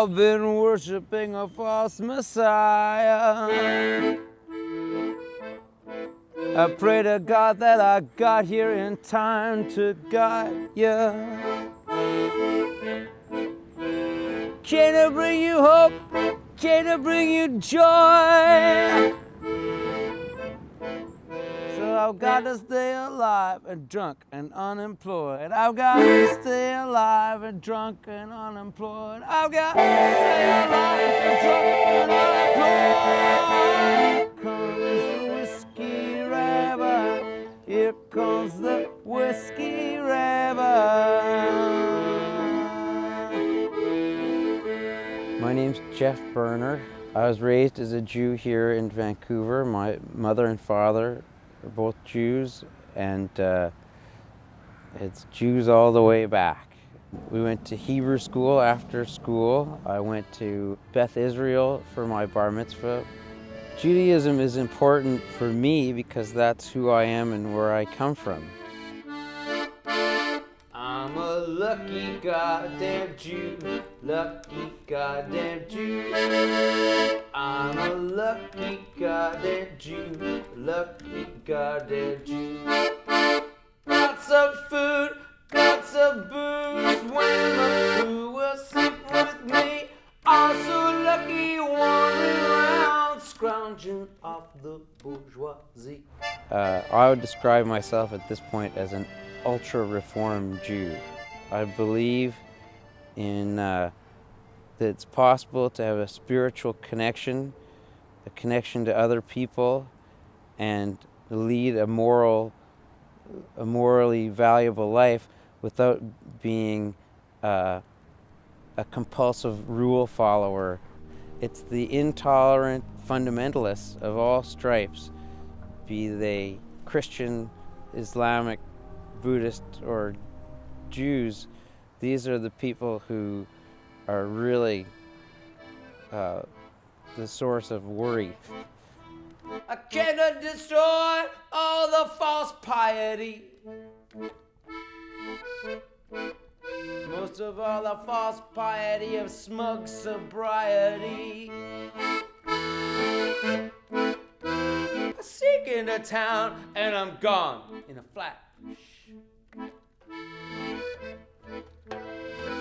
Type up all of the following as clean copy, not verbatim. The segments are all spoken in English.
I've been worshiping a false messiah. I pray to God that I got here in time to guide you. Can I bring you hope? Can I bring you joy? So I've got to stay alive and drunk and unemployed. I've got to stay alive and drunk and unemployed. I've got to stay alive and drunk and unemployed. Here comes the whiskey rabbi. My name's Jeff Berner. I was raised as a Jew here in Vancouver. My mother and father are both Jews, and it's Jews all the way back. We went to Hebrew school after school. I went to Beth Israel for my bar mitzvah. Judaism is important for me because that's who I am and where I come from. I'm a lucky goddamn Jew, lucky goddamn Jew. I'm a lucky goddamn Jew, lucky goddamn Jew. Lots of food, lots of booze, when my boo will sleep with me. Also lucky wandering around, scrounging off the bourgeoisie. I would describe myself at this point as an ultra-reformed Jew. I believe in that it's possible to have a spiritual connection, a connection to other people, and lead a morally valuable life without being a compulsive rule follower. It's the intolerant fundamentalists of all stripes, be they Christian, Islamic, Buddhist, or Jews. These are the people who are really the source of worry. I cannot destroy all the false piety. Most of all the false piety of smug sobriety. I sneak into town and I'm gone in a flash.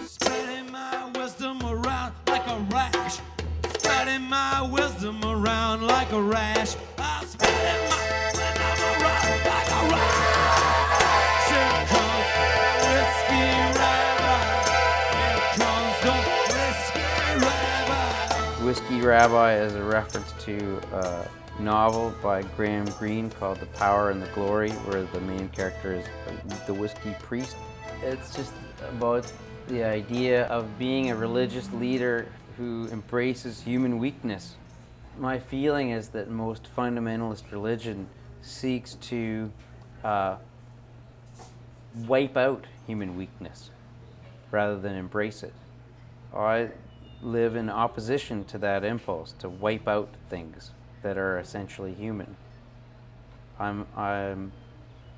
Spreading my wisdom around like a rash. Spreading my wisdom around like a rash. I'm spreading my wisdom around like a rash. Here comes the whiskey rabbi. Here comes the whiskey rabbi. Whiskey Rabbi is a reference to a novel by Graham Greene called The Power and the Glory, where the main character is the whiskey priest. It's just about the idea of being a religious leader who embraces human weakness. My feeling is that most fundamentalist religion seeks to wipe out human weakness rather than embrace it. I live in opposition to that impulse to wipe out things that are essentially human. I'm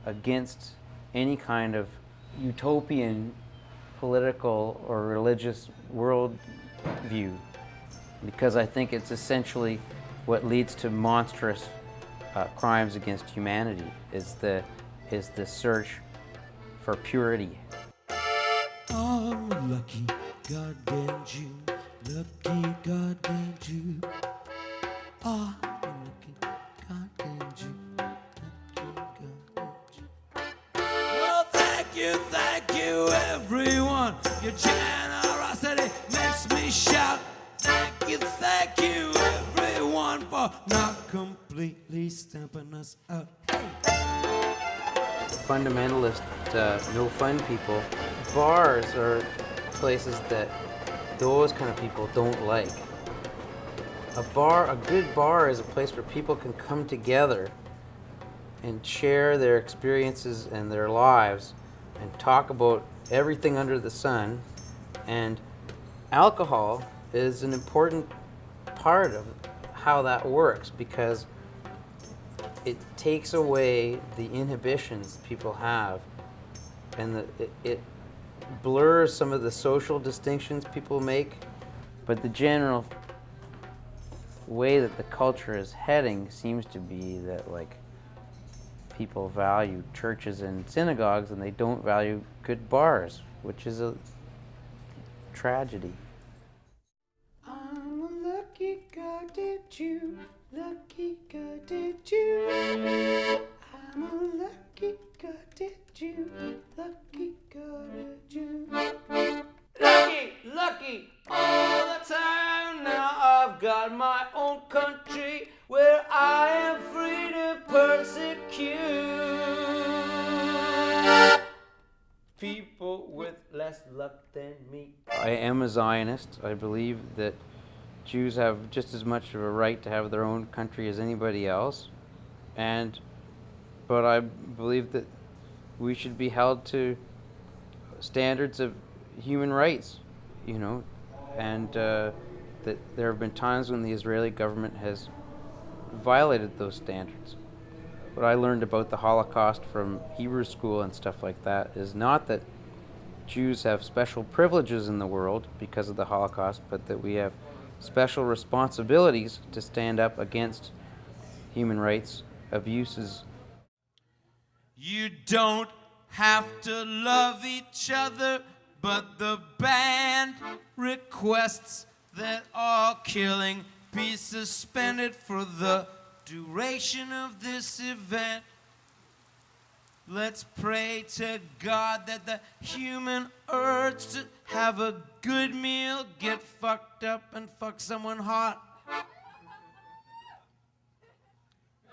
against any kind of utopian political or religious worldview because I think it's essentially what leads to monstrous crimes against humanity is the search for purity. I'm a lucky goddamn Jew, lucky goddamn Jew. I'm a lucky goddamn Jew, lucky goddamn Jew. Well, thank you, everyone. Your generosity makes me shout. Thank you, everyone, for not completely stamping us out. Fundamentalist, no fun people, bars are places that those kind of people don't like. A good bar is a place where people can come together and share their experiences and their lives and talk about everything under the sun. And alcohol is an important part of how that works because it takes away the inhibitions people have, and it blurs some of the social distinctions people make. But the general way that the culture is heading seems to be that, like, people value churches and synagogues and they don't value good bars, which is a tragedy. I'm a lucky goddamn Jew, lucky goddamn Jew. I'm a lucky goddamn Jew, lucky goddamn Jew. Lucky, lucky, all the time now I've got my own country where I am free to persecute people with less luck than me. I am a Zionist. I believe that Jews have just as much of a right to have their own country as anybody else, but I believe that we should be held to standards of human rights, and that there have been times when the Israeli government has violated those standards. What I learned about the Holocaust from Hebrew school and stuff like that is not that Jews have special privileges in the world because of the Holocaust, but that we have special responsibilities to stand up against human rights abuses. You don't have to love each other, but the band requests that all killing be suspended for the duration of this event. Let's pray to God that the human urge to have a good meal, get fucked up, and fuck someone hot.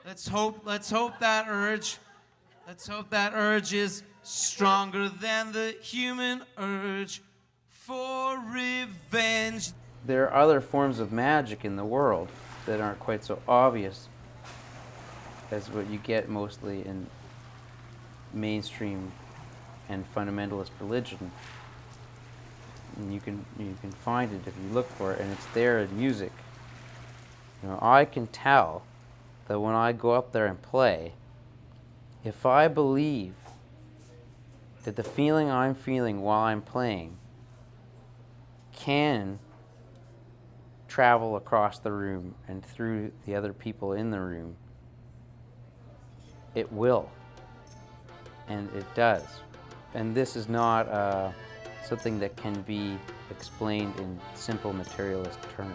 Let's hope that urge is stronger than the human urge for revenge. There are other forms of magic in the world that aren't quite so obvious as what you get mostly in mainstream and fundamentalist religion. And you can find it if you look for it, and it's there in music. I can tell that when I go up there and play, if I believe that the feeling I'm feeling while I'm playing can travel across the room and through the other people in the room, it will. And it does. And this is not something that can be explained in simple materialist terms.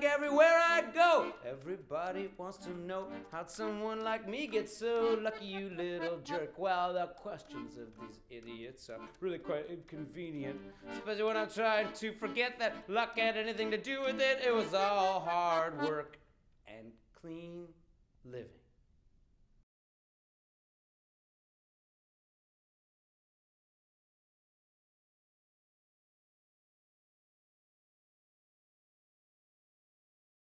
Everywhere I go, everybody wants to know how'd someone like me get so lucky, you little jerk. Well, the questions of these idiots are really quite inconvenient, especially when I'm trying to forget that luck had anything to do with it. It was all hard work and clean living.